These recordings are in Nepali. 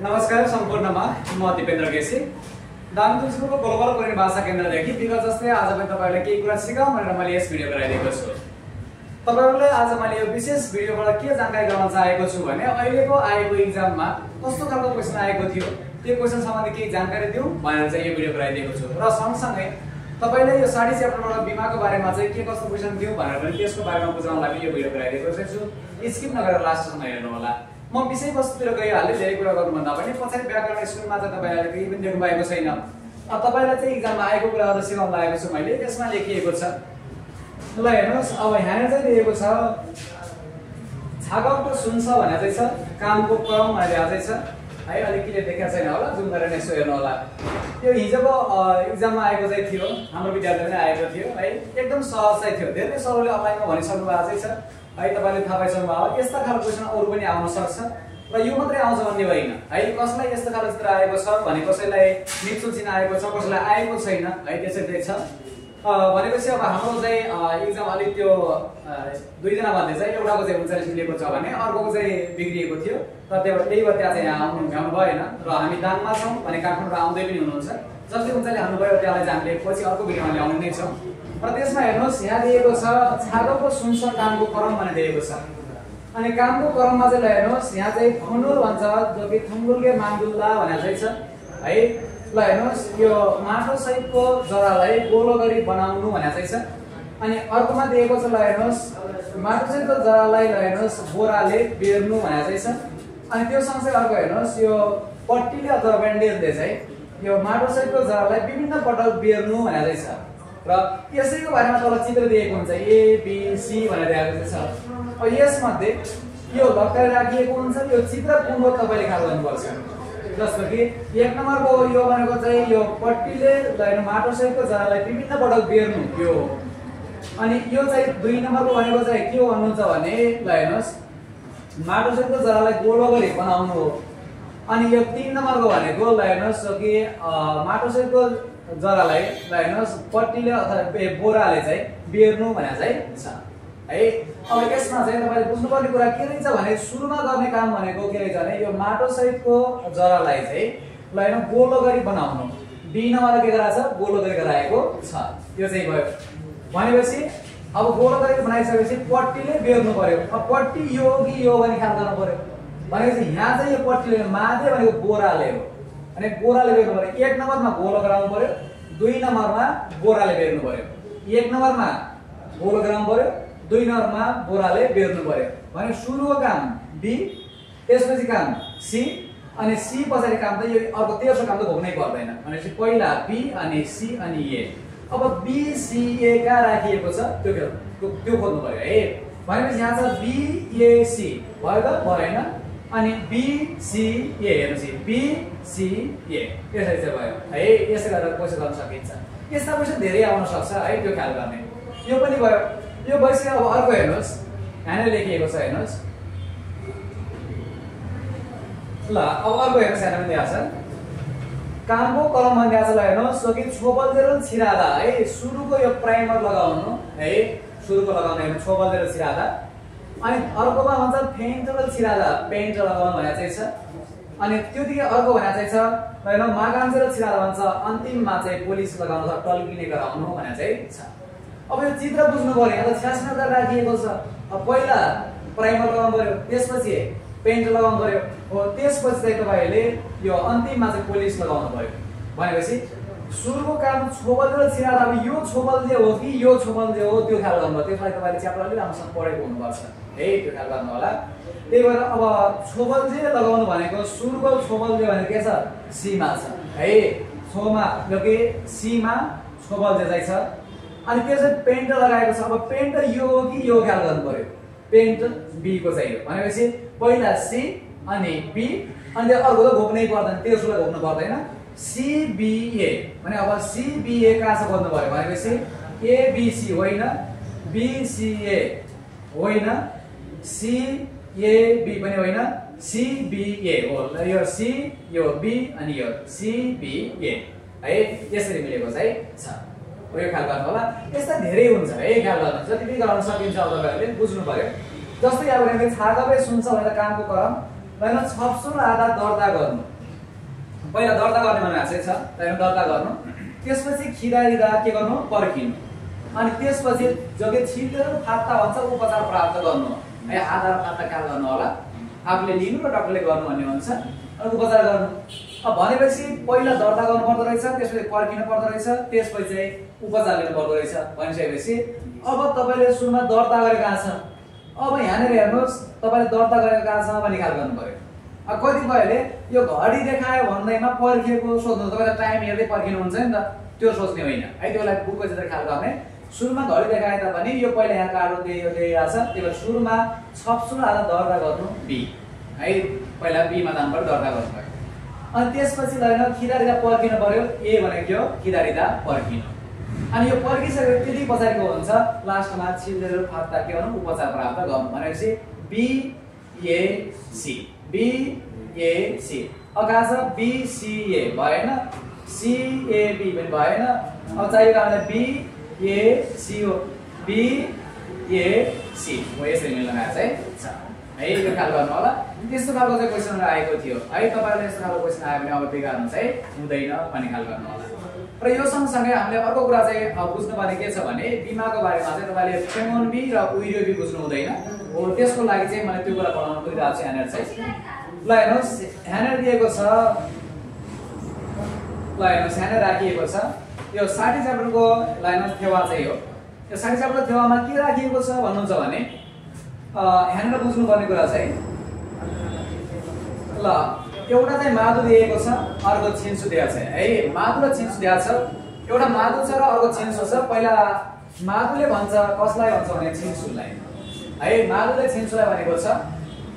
नमस्कार सम्पूर्णमा म दिपेन्द्र केसी दामदुङ स्कुलको ग्लोबल कोरियन भाषा केन्द्रदेखि विगत जस्तै आज पनि तपाईहरुलाई केही कुरा सिकाउँ भनेर मैले यस भिडियो गराइदिएको छु। तपाईहरुलाई आज मैले यो विशेष भिडियोबाट के जानकारी गराउन चाहेको छु भने अहिलेको आएको एक्जाममा कस्तो खालको क्वेशन आएको थियो त्यो क्वेशन सम्बन्धी केही जानकारी दिउँ भनेर चाहिँ यो भिडियो गराइदिएको छु र सँगसँगै तपाईले यो 60 च्याप्टरबाट बीमाको बारेमा चाहिँ के कस्तो क्वेशन थियो भनेर पनि त्यसको बारेमा बुझाउन लागि यो भिडियो गराइदिएको छु। स्किप नगरेर लास्टसम्म हेर्नु होला। म विषय वस्तुतिर गइहाल्ने धेरै कुरा गर्नुभन्दा पनि पछाडि व्याकरण स्कुलमा चाहिँ तपाईहरुले केही पनि देख्नु भएको छैन। तपाईलाई चाहिँ एक्जाममा आएको कुराहरु सिकाउन लागेको छु मैले। त्यसमा लेखिएको छ ल हेर्नुस् अब यहाँ चाहिँ दिएको छ छागको सुन्छ भने चाहिँ छ कामको क्रम भनेर चाहिँ छ है। अलि क्लियर देखेको छैन होला जुम गरेर यसो हेर्नु होला। यो हिजोको एक्जाममा आएको चाहिँ थियो हाम्रो विद्यार्थी पनि आएको थियो है। एकदम सहज चाहिँ थियो। धेरै सरले अनलाइनमा भनिसक्नु भएको चाहिँ छ है। तपाईले थाहा पाइसक्नु भयो यस्ता खालको क्वेशन अरु पनि आउन सक्छ र यो मात्रै आउँछ भन्ने होइन है। कसलाई यस्तो खालको चित्र आएको छ भने कसैलाई मिक्सो चिन्ह आएको छ कसैलाई आएको छैन है। त्यसरी छ भनेपछि अब हाम्रो चाहिँ एक्जाम अलि त्यो दुई जना भन्ने चाहिँ एउटाको चाहिँ 39 मिलेको छ भने अर्कोको चाहिँ बिग्रिएको थियो र त्यही भएर त्यहाँ चाहिँ आउनु भ्याउनु भएन र हामी दाङमा छौं भने काठमाडौँ आउँदै पनि हुनुहुन्छ। जसले 39 हाल्नुभयो त्यसलाई चाहिँ हामीले पछि अर्को भिडियोमा ल्याउने नै छौं। र त्यसमा हेर्नुस् यहाँ दिएको छ छागको सुन्छ कामको क्रम भनेर दिएको छ। अनि कामको क्रममा चाहिँ हेर्नुस् यहाँ चाहिँ फनुल भन्छ जो कि थुङ्गुलके माङ्गुल्ला भनेर चाहिँ छ है। ल हेर्नुस् यो माटो सहितको जरालाई गोलो गरी बनाउनु भनेर चाहिँ छ। अनि अर्कोमा दिएको छ ल हेर्नुस् माटो सहितको जरालाई ल हेर्नुस् बोराले बेर्नु भनेर चाहिँ छ। अनि त्यो सँगै अर्को हेर्नुस् यो पट्टीले अथवा ब्यान्डेजले चाहिँ यो माटो सहितको जरालाई विभिन्न पटक बेर्नु भनेर चाहिँ छ। र यसैको बारेमा तल चित्र दिएको हुन्छ ए बी सी भनेर दिएको छ। अब यसमध्ये यो लट्काएर राखिएको हुन्छ यो चित्र पूर्ण तपाईले ख्याल गर्नुपर्छ। जस्तो कि 1 नम्बरको यो भनेको चाहिँ यो पट्टीले ल माटो सहितको जरालाई विभिन्न पटक बेर्नु यो। अनि यो चाहिँ 2 नम्बरको भनेको चाहिँ के हो भन्नुहुन्छ भने ल हेर्नुस् माटो सहितको जरालाई गोलो गरी बनाउनु हो। अनि यो 3 नम्बरको भनेको ल हेर्नुस् कि माटो सहितको जरालाई ल हेर्नुस् पट्टीले अथवा बोराले चाहिँ बेर्नु भनेर चाहिँ छ है। अब यसमा चाहिँ तपाईले बुझ्नुपर्ने कुरा के रहेछ भने सुरुमा गर्ने काम भनेको के रहेछ भने यो माटो सहितको जरालाई चाहिँ ल हैन गोलो गरी बनाउनु। बी नम्बर के गराछ गोलो गरी गराएको छ। यो चाहिँ भयो भनेपछि अब गोलो गरी बनाइसकेपछि पट्टीले बेर्नु पर्यो। अब पट्टी यो कि यो भने ख्याल गर्नु पर्यो। भनेपछि यहाँ चाहिँ यो पट्टीले मादे भनेको बोराले हो। अनि बोराले बेर्नु पर्यो। 1 नम्बरमा गोलो गराउनु पर्यो 2 नम्बरमा बोराले बेर्नु पर्यो। 1 नम्बरमा गोलो गराउनु पर्यो 2 नम्बरमा बोराले बेर्नु पर्यो। भने सुरुको काम बी त्यसपछि काम सी अनि सी पछाडी काम त यो अर्को तेस्रो काम त घोक्नै पर्दैन। भनेपछि पहिला बी अनि सी अनि ए। अब बी सी ए का राखिएको छ त्यो खोज्नु पर्यो है। भनेपछि यहाँ छ बी ए सी भयो त भएन। अनि बी सी ए हेर्नुस् बी सी ए यसरी चाहिँ भयो है। यसै गरेर क्वेशन गर्न सकिन्छ। यस्ता क्वेशन धेरै आउन सक्छ है त्यो ख्याल गर्ने। यो पनि भयो। यो भइसक्यो। अब अर्को हेर्नुस् यहाँ लेखिएको छ हेर्नुस् ल अब अर्को हेर्नुस् यहाँ पनि दिएको छ कामको क्रममा दिएको छ ल हेर्नुस् कि छोबलजेरो छिरादा है। सुरुको यो प्राइमर लगाउनु है। सुरुको लगाउनु हेर्नु छोबलजेरो छिरादा। अनि अर्कोमा भन्छ फेन्टल छिरादा पेन्ट लगाउनु भनेर चाहिँ छ। अनि त्योदेखि अर्को भनेर चाहिँ छ हैन मागान्जेरो छिरादा भन्छ अन्तिममा चाहिँ पोलिस लगाउनु अथवा टल्किने गराउनु भनेर चाहिँ छ। अब यो चित्र बुझ्नु पर्यो। यहाँ त छ्यास्ना राखिएको छ। अब पहिला प्राइमर लगाउनु पर्यो त्यसपछि पेन्ट लगाउनु पर्यो हो त्यसपछि चाहिँ तपाईले यो अन्तिममा चाहिँ पोलिस लगाउनु पर्यो। भनेपछि सुरुको काम छोबल र छिरादा। अब यो छोबल जे हो कि यो छोबल जे हो त्यो ख्याल गर्नु पर्यो। त्यसलाई तपाईले च्याप्टर अलि राम्रोसँग पढेको हुनुपर्छ है त्यो ख्याल गर्नु होला। त्यही भएर अब छोबल जे लगाउनु भनेको सुरुको छोबल जे भनेको के छ सी मा छ है। छोमा जो कि सी मा छोबल जे चाहिँ छ। अनि त्यसै पेन्ट लगाएको छ। अब पेन्ट यो हो कि यो ख्याल गर्नु पर्यो। पेन्ट बी को चाहियो भनेपछि पहिला सी अनि बी अनि अर्को त घोक्नै पर्दैन तेस्रोलाई घोक्नु पर्दैन। सी बी ए भने अब सी बी ए कहाँ छ खोज्नु पर्यो। भनेपछि ए बी सी होइन बी सी ए होइन सी ए बी पनि होइन सी बी ए हो। यो सी यो बी अनि यो सी बी ए है यसरी मिलेको चाहिँ छ। यो ख्याल गर्नु होला। यस्ता धेरै हुन्छ है ख्याल गर्नु। जति पनि गर्न सकिन्छ अब तपाईहरुले बुझ्नु पर्यो। जस्तै अब यहाँ छागबै सुन्छ भनेर कामको क्रम ल छपसुल आधा दर्ता गर्नु। पहिला दर्ता गर्ने भनेको छ ल दर्ता गर्नु। त्यसपछि खिदारिदा के गर्नु पर्खिनु। अनि त्यसपछि जगे छिलेर फाट्टा भन्छ उपचार प्राप्त गर्नु है। आधा र फाट्टा ख्याल गर्नु होला, आफूले लिनु र डाक्टरले गर्नु भन्ने हुन्छ। अनि उपचार गर्नु अब भनेपछि पहिला दर्ता गर्नु पर्दो रहेछ, त्यसपछि पर्खिनु पर्दो रहेछ, त्यसपछि चाहिँ उपचार लिनु पर्दो रहेछ भनिसकेपछि अब तपाईले सुरुमा दर्ता गरेको कहाँ छ। अब यहाँनिर हेर्नुहोस् तपाईले दर्ता गरेको कहाँ छ भन्ने ख्याल गर्नु पर्यो। अब कतिपयले यो घडी देखायो भन्दैमा पर्खिएको सोध्नु, तपाईले टाइम हेर्दै पर्खिनुहुन्छ नि त, त्यो सोच्ने होइन है। त्यसलाई बुकको चाहिँ ख्याल गर्ने। सुरुमा घडी देखाए तापनि यो पहिला यहाँ कार्ड दिइरहेछ, त्यही भएर सुरुमा छपसुल आधा दर्ता गर्नु बी है। पहिला बीमा नामबाट दर्ता गर्नु पर्यो। अनि त्यसपछि लगेर खिदारिदा पर्खिनु पर्यो। ए भनेको के हो खिदारिदा पर्खिनु। अनि यो पर्खिसकेपछि त्यति पछाडिको हुन्छ लास्टमा छिलेर फाट्टा के गर्नु उपचार प्राप्त गर्नु भनेपछि B A C B A C. अगाडि छ बी सी ए भएन, सी ए बी पनि भएन। अब चाहिएको हामीलाई बी ए सी हो, बी ए सी हो, यसरी मिल्न गएको छ है। यो ख्याल गर्नु होला। त्यस्तो खालको चाहिँ क्वेसन आएको थियो है। तपाईहरुले यस्तो खालको क्वेसन आयो भने अब बिगार्नु चाहिँ हुँदैन भन्ने ख्याल गर्नु होला। र यो सँगसँगै हामीले अर्को कुरा चाहिँ बुझ्नुपर्ने के छ भने बिमाको बारेमा चाहिँ तपाईले फेमोन बी र उइरियो बी बुझ्नु हुँदैन हो। त्यसको लागि चाहिँ मैले त्यो कुरा पढाउन गइरहेको छु यहाँनिर चाहिँ। ल हेर्नुहोस् यहाँनिर दिएको छ, ल हेर्नुहोस् यहाँनिर राखिएको छ यो 60 च्याप्टरको लाइनमा थेवा चाहिँ हो। यो 60 च्याप्टरको थेवामा के राखिएको छ भन्नुहुन्छ भने यहाँनिर बुझ्नुपर्ने कुरा चाहिँ ल एउटा चाहिँ मादु दिएको छ, अर्को छिन्सु दिएको छ है। मादु र छिन्सु दिएको छ, एउटा मादु छ र अर्को छिन्सु छ। पहिला मादुले भन्छ कसलाई भन्छ भने छिन्सुलाई है। मादुले छिन्सुलाई भनेको छ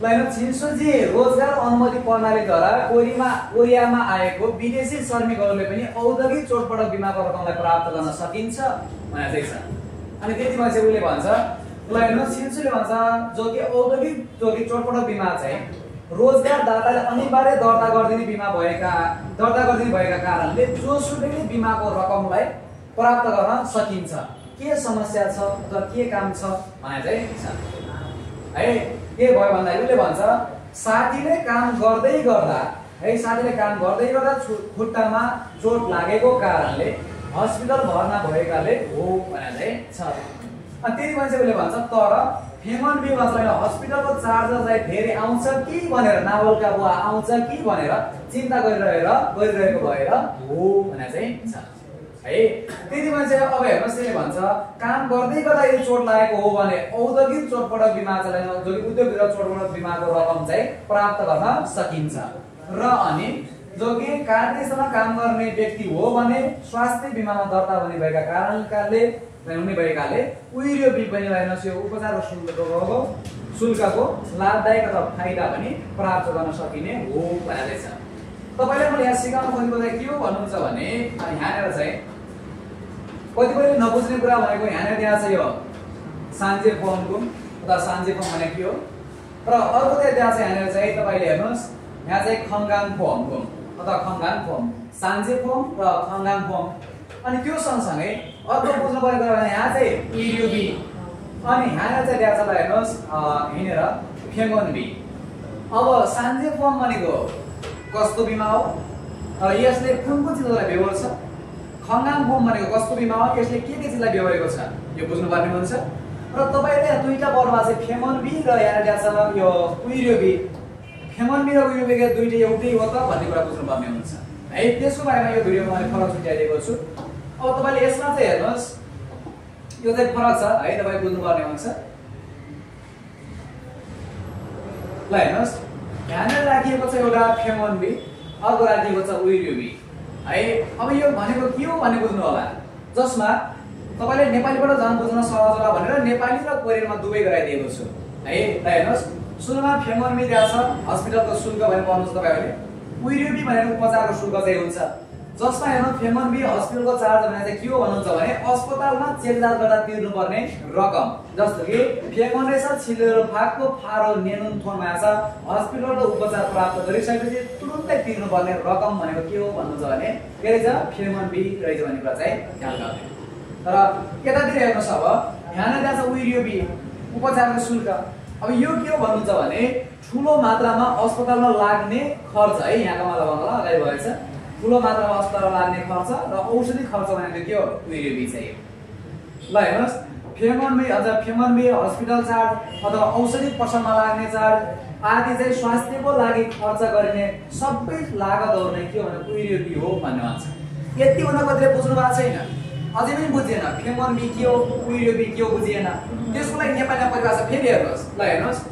ल छिन्सुजी रोजगार अनुमति प्रणालीद्वारा कोरियामा आएको विदेशी श्रमिकहरूले पनि औद्योगिक चोटपटक बिमाको रकमलाई प्राप्त गर्न सकिन्छ भनेको छ। अनि त्यति मान्छे उसले भन्छ ल हेर्नुहोस् छिन्सुले भन्छ जो कि औद्योगिक चोटपटक बिमा चाहिँ रोजगारदाताले अनिवार्य दर्ता गरिदिने भएका कारणले जोसुकैले बिमाको रकमलाई प्राप्त गर्न सकिन्छ। के समस्या छ अथवा के काम छ भने चाहिँ छ है। के भयो भन्दा उसले भन्छ साथीले काम गर्दै गर्दा खुट्टामा चोट लागेको कारणले हस्पिटल भर्ना भएकाले हो भने चाहिँ छ। अनि त्यही मान्छे उसले भन्छ तर फेमन बी भन्छ हस्पिटलको चार्जर चाहिँ धेरै आउँछ कि भनेर नावलका बुवा आउँछ कि भनेर चिन्ता गरिरहेको भएर हो भने चाहिँ छ है। त्यति मान्छे अब हेर्नुहोस् त्यसले भन्छ काम गर्दै गर्दा यो चोट लागेको हो भने औद्योगिक चोटपटक बिमा चाहिँ जो कि उद्योगभित्र चोटपटक बिमाको रकम चाहिँ प्राप्त गर्न सकिन्छ। र अनि जो कि कार्यस्थलमा काम गर्ने व्यक्ति हो भने स्वास्थ्य बिमामा दर्ता हुने भएकाले उइरियो बी पनि हेर्नुहोस् यो उपचारको शुल्कको लाभदायक अथवा फाइदा पनि प्राप्त गर्न सकिने हो भनेर छ। तपाईले मैले यहाँ सिकाउन खोजेको चाहिँ के हो भन्नुहुन्छ भने यहाँनिर चाहिँ कतिपयले नबुझ्ने कुरा भनेको यहाँनिर दिएको छ यो सान्जे फर्मको अथवा सान्जे फर्म भनेको के हो। र अर्को चाहिँ त्यहाँ चाहिँ यहाँनिर चाहिँ तपाईले हेर्नुहोस् यहाँ चाहिँ खङ्गाङ फर्मको अथवा खङ्गाङ फर्म सान्जे फर्म र खङ्गाङ फर्म। अनि त्यो सँगसँगै अर्को बुझ्नुपर्ने कुरा भने यहाँ चाहिँ इरियो बी अनि यहाँनिर चाहिँ दिएको छ हेर्नुहोस् हिँडेर फेमोन बी। अब सान्जे फर्म भनेको कस्तो बिमा हो र यसले कुन चिजलाई बेहोर्छ। खङ्गाङ फर्म भनेको कस्तो बिमा हो, यसले के चिजलाई बेहोरेको छ यो बुझ्नुपर्ने हुन्छ। र तपाईले दुईटा वर्डमा चाहिँ फेमोन बी र यहाँ दिएको छ यो उइरियो बी। फेमोन बी र उइरियो बी दुईटै एउटै हो त भन्ने कुरा बुझ्नुपर्ने हुन्छ है। त्यसको बारेमा यो भिडियोमा मैले फरक छुट्याइदिएको छु। अब तपाईले यसमा चाहिँ हेर्नुहोस् यो चाहिँ फरक छ है, तपाईले बुझ्नुपर्ने हुन्छ। ल हेर्नुहोस् यहाँनिर राखिएको छ एउटा फेमोन बी, अर्को राखिएको छ उइरियो बी है। अब यो भनेको के हो भन्ने बुझ्नु होला, जसमा तपाईले नेपालीबाट झन् बुझ्न सहज होला भनेर नेपाली र कोरियनमा दुवै गराइदिएको छु है। ल हेर्नुहोस् सुरुमा फेमोन बी दिएको छ हस्पिटलको शुल्क भनेर पाउनुहुन्छ तपाईहरुले। उइरियो बी भनेको उपचारको शुल्क चाहिँ हुन्छ, जसमा हेर्नु फेमोन बी हस्पिटलको चार्ज भने चाहिँ के हो भन्नुहुन्छ भने अस्पतालमा चेकजाँच गर्दा तिर्नुपर्ने रकम। जस्तो कि फेमोन छिलेर फाको फारो नेनुन थोनमा छ हस्पिटलको उपचार प्राप्त गरिसकेपछि तुरुन्तै तिर्नुपर्ने रकम भनेको के हो भन्नुहुन्छ भने के रहेछ फेमोन बी रहेछ भन्ने कुरा चाहिँ ख्याल गर्ने। तर यतातिर हेर्नुहोस् अब यहाँ दिएको छ उइरियो बी उपचारको शुल्क। अब यो के हो भन्नुहुन्छ भने ठुलो मात्रामा अस्पतालमा लाग्ने खर्च है यहाँको मतलब भन्नुलाई अगाडि भएछ ठुलो मात्रामा अस्पतालमा लाग्ने खर्च र औषधि खर्च भनेको के हो उइरेबी चाहिँ ल हेर्नुहोस् फेमनबी अथवा फेमनबी हस्पिटल चार्ज अथवा औषधि पसलमा लाग्ने चार्ज आदि चाहिँ स्वास्थ्यको लागि खर्च गरिने सबै लागतहरू नै के हो भने उइरेबी हो भन्ने भन्छ यति भन्दा कतिले बुझ्नु भएको छैन अझै पनि बुझिएन फेमनबी के हो उइरेबी के हो बुझिएन त्यसको लागि नेपालीमा परिभाषा फेरि हेर्नुहोस् ल हेर्नुहोस्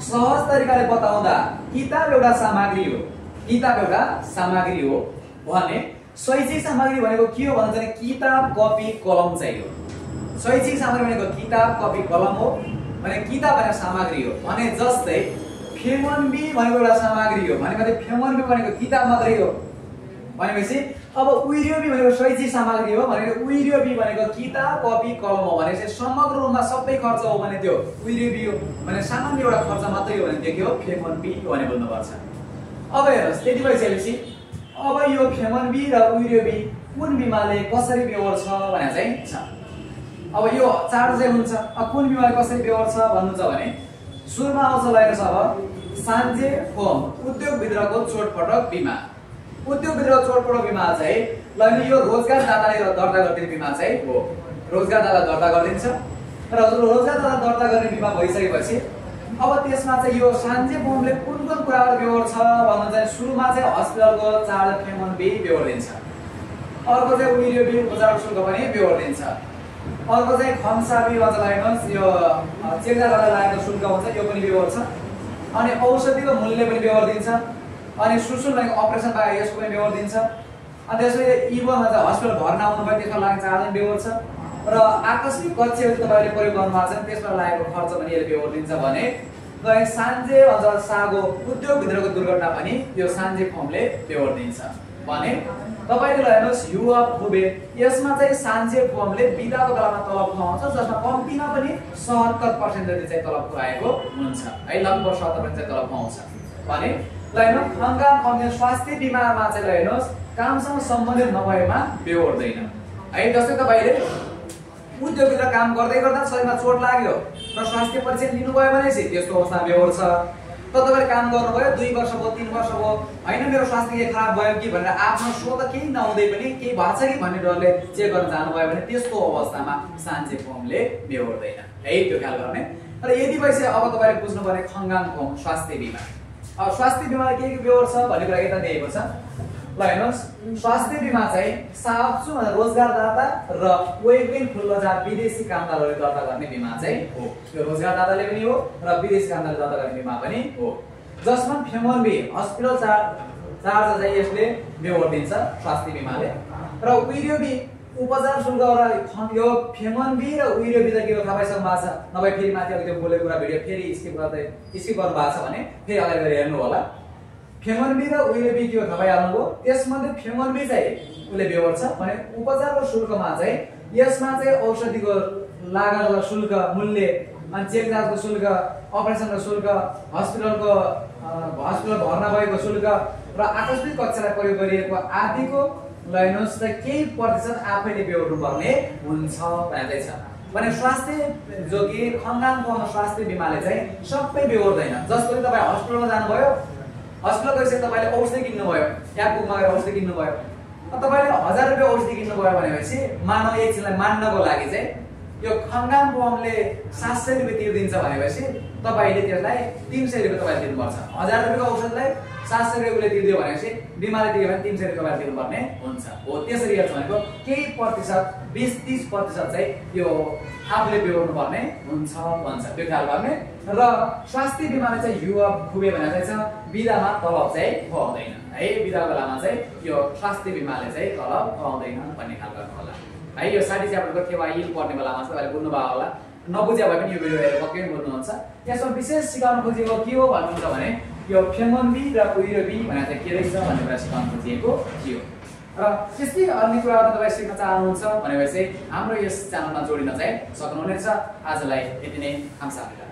सहज तरिकाले बताउँदा किताब एउटा सामग्री हो भने शैक्षिक सामग्री भनेको के हो भन्छ भने किताब कपी कलम चाहिँ हो शैक्षिक सामग्री भनेको किताब कपी कलम हो भने किताब भनेको सामग्री हो भने जस्तै फेमनबी भनेको एउटा सामग्री हो भनेको फेमनबी भनेको किताब मात्रै हो भनेपछि अब उइरेबी भनेको शैक्षिक सामग्री हो भनेको उइरेबी भनेको किताब कपी कलम हो भनेपछि समग्र रूपमा सबै खर्च हो भने त्यो उइरेबी हो भने सामान्य एउटा खर्च मात्रै हो भने त्यो के हो फेमनबी भने बुझ्नुपर्छ अब हेर्नुहोस् त्यति भइसकेपछि अब यो फेमनबी र उइरेबी कुन बिमारले कसरी बेहोर्छ भने चाहिँ छ अब यो चार्ट चाहिँ हुन्छ कुन बिमारले कसरी बेहोर्छ भन्नु छ भने सुरुमा आउँछ लाइनस अब सान्जे फोम उद्योगभित्रको चोटपटक बिमा उद्योगभित्र चोटपटक बिमा चाहिँ ल यो रोजगारदाताले दर्ता गरिदिने बिमा चाहिँ हो रोजगारदाता दर्ता गरिदिन्छ र रोजगारदाता दर्ता गर्ने बिमा भइसकेपछि अब त्यसमा चाहिँ यो सान्जे फोमले कुन कुराहरू बेहोर्छ भन्नु चाहिँ सुरुमा चाहिँ हस्पिटलको चार्ज फेमनबी बेहोर्दिन्छ अर्को चाहिँ उइरेबी उपचार शुल्क पनि बेहोर्दिन्छ अर्को चाहिँ खम्साबी भन्छ हेर्नुहोस् यो चेकजा गर्दा लागेको शुल्क हुन्छ यो पनि बेहोर्छ अनि औषधिको मूल्य पनि बेहोर्दिन्छ अनि सुसुल भनेको अपरेसन बाहेक यसको पनि बेहोर्दिन्छ अनि त्यसपछि इभोमा चाहिँ हस्पिटल भर्ना आउनुभयो त्यसमा लाग्ने चार्ज पनि बेहोर्छ र आकस्मिक कक्षहरू तपाईँले प्रयोग गर्नुभएको छ त्यसमा लागेको खर्च पनि यसले बेहोर्दिन्छ भने सान्जे अथवा सागो उद्योगभित्रको दुर्घटना पनि यो सान्जे फर्मले बेहोर्दिन्छ भने तपाईले हेर्नुहोस् युवा खुबे यसमा चाहिँ सान्जे फर्मले बिदाको बेलामा तलब खुवाउँछ जसमा कम्तीमा पनि 77% जति चाहिँ तलब खुवाएको हुन्छ है लगभग 70% तलब खुवाउँछ भने ल हेर्नुहोस् खङ्गाम अन्य स्वास्थ्य बिमामा चाहिँ हेर्नुहोस् कामसँग सम्बन्धित नभएमा बेहोर्दैन है जस्तै तपाईले उद्योगभित्र काम गर्दै गर्दा शरीरमा चोट लाग्यो र स्वास्थ्य परीक्षण लिनुभयो भने चाहिँ त्यस्तो अवस्था बेहोर्छ तपाईले काम गर्नुभयो 2 वर्ष भयो 3 वर्ष भयो हैन मेरो स्वास्थ्य के खराब भयो कि भनेर आफ्नो स्वत केही नहुँदै पनि केही भएको छ कि भन्ने डरले चेक गर्न जानुभयो भने त्यस्तो अवस्थामा सान्जे फर्मले बेहोर्दैन है त्यो ख्याल गर्ने र यदि भइसक्यो अब तपाईले बुझ्नु पर्ने खङ्गाम फर्म स्वास्थ्य बिमा अब स्वास्थ्य बिमाले के बेहोर्छ भन्ने कुरा यता दिएको छ ल हेर्नुहोस् स्वास्थ्य बिमा चाहिँ साफसु रोजगारदाता र वेबिन खुल्लजार विदेशी कामदारहरूले दर्ता गर्ने बिमा चाहिँ हो यो रोजगारदाताले पनि हो र विदेशी कामदारले दर्ता गर्ने बिमा पनि हो जसमा फेमनबी हस्पिटल चार्ज चाहिँ यसले बेहोर्दिन्छ स्वास्थ्य बिमाले र उइरेबी उपचार शुल्क र यो फेमनबी र उइरेबी त के हो थाहा पाइसक्नु भएको छ नभए फेरि माथि अघि त्यो बोलेको कुरा भिडियो फेरि स्किप गर्नु भएको छ भने फेरि अगाडि गएर हेर्नु होला फेमनबी र उइरेबी के हो थाहा पाइहाल्नुभयो त्यसमध्ये फेमनबी चाहिँ उसले बेहोर्छ भने उपचारको शुल्कमा चाहिँ यसमा चाहिँ औषधिको लागत र शुल्क मूल्य अनि चेक जाँचको शुल्क अपरेसनको शुल्क हस्पिटल भर्ना भएको शुल्क र आकस्मिक कक्षालाई प्रयोग गरिएको आदिको लैनोस् त केही प्रतिशत आफैले बेहोर्नु पर्ने हुन्छ भन्दै छ भने स्वास्थ्य जो कि खङ्गामको स्वास्थ्य बिमाले चाहिँ सबै बेहोर्दैन जसको तपाईँ हस्पिटलमा जानुभयो हस्पिटल गएपछि तपाईले औषधि किन्नुभयो या बुकमा गएर औषधि किन्नुभयो तपाईले 1000 रुपैयाँ औषधि किन्नुभयो भनेपछि मानव एकछिनलाई मान्नको लागि चाहिँ यो खङ्गाम फर्मले 700 रुपैयाँ तिर्दिन्छ भनेपछि तपाईले त्यसलाई 300 रुपैयाँ तपाईले तिर्नुपर्छ 1000 रुपैयाँको औषधलाई 700 रुपैयाँ उसले तिर्दियो भनेपछि बिमारले तिर्यो भने 300 रुपैयाँ तपाईले तिर्नुपर्ने हुन्छ हो त्यसरी हेर्छ भनेको केही प्रतिशत 20-30% चाहिँ यो आफूले बेहोर्नु पर्ने हुन्छ भन्छ त्यो ख्याल गर्ने र स्वास्थ्य बिमाले चाहिँ युवा खुबे भनेर चाहिँ छ बिदामा तलब चाहिँ खुवाउँदैन है बिदा बेलामा चाहिँ यो स्वास्थ्य बिमाले चाहिँ तलब खुवाउँदैन भन्ने ख्याल गर्नु होला है यो 60 च्याप्टरको केवाई पढ्ने बेलामा तपाईले बुझ्नु भयो होला नबुझ्या भए पनि यो भिडियो हेरेर पक्कै बुझ्नुहुन्छ यसमा विशेष सिकाउन खोजेको के हो भन्नुहुन्छ भने यो फेमनबी र उइरेबी भनेर चाहिँ के रहेछ भन्ने कुरा सिकाउन खोजिएको थियो र त्यस्तै अन्य कुराहरू तपाईँ सिक्न चाहनुहुन्छ भनेपछि हाम्रो यस च्यानलमा जोडिन चाहिँ सक्नुहुनेछ आजलाई यति नै खामसाबिला